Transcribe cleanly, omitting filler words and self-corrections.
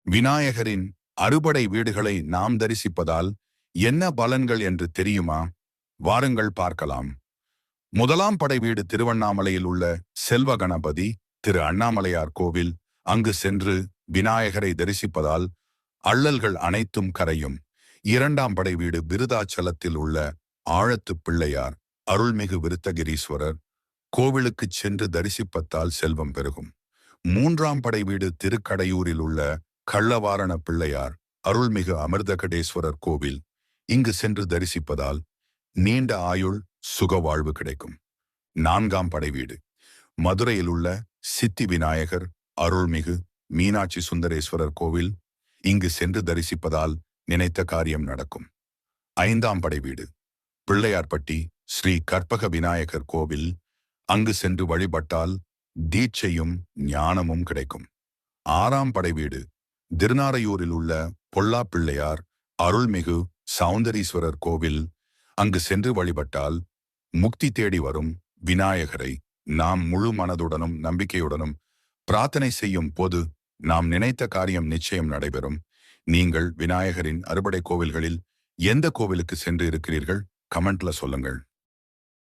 விநாயகரின் அறுபடை வீடுகளை நாம் தரிசிப்பதால் என்ன பலன்கள் என்று தெரியுமா? வாருங்கள் பார்க்கலாம். முதலாம் படை வீடு திருவண்ணாமலையில் உள்ள செல்வ கணபதி திரு அண்ணாமலையார் கோவில். அங்கு சென்று விநாயகரை தரிசிப்பதால் அள்ளல்கள் அனைத்தும் கரையும். இரண்டாம் படை வீடு விருதாச்சலத்தில் உள்ள ஆழத்து பிள்ளையார் அருள்மிகு விருத்தகிரீஸ்வரர் கோவிலுக்கு சென்று தரிசிப்பதால் செல்வம் பெருகும். மூன்றாம் படை வீடு திருக்கடையூரில் உள்ள கள்ளவாரண பிள்ளையார் அருள்மிகு அமிர்தகடேஸ்வரர் கோவில். இங்கு சென்று தரிசிப்பதால் நீண்ட ஆயுள் சுக வாழ்வு கிடைக்கும். நான்காம் படை வீடு மதுரையில் உள்ள சித்தி விநாயகர் அருள்மிகு மீனாட்சி சுந்தரேஸ்வரர் கோவில். இங்கு சென்று தரிசிப்பதால் நினைத்த காரியம் நடக்கும். ஐந்தாம் படை வீடு பிள்ளையார்பட்டி ஸ்ரீ கற்பக விநாயகர் கோவில். அங்கு சென்று வழிபட்டால் தீட்சையும் ஞானமும் கிடைக்கும். ஆறாம் படை வீடு திருநாரையூரில் உள்ள பொல்லா பிள்ளையார் அருள்மிகு சௌந்தரீஸ்வரர் கோவில். அங்கு சென்று வழிபட்டால் முக்தி தேடி வரும். விநாயகரை நாம் முழு மனதுடனும் நம்பிக்கையுடனும் பிரார்த்தனை செய்யும் போது நாம் நினைத்த காரியம் நிச்சயம் நடைபெறும். நீங்கள் விநாயகரின் அறுபடை கோவில்களில் எந்த கோவிலுக்கு சென்று இருக்கிறீர்கள்? கமெண்ட்ல சொல்லுங்கள்.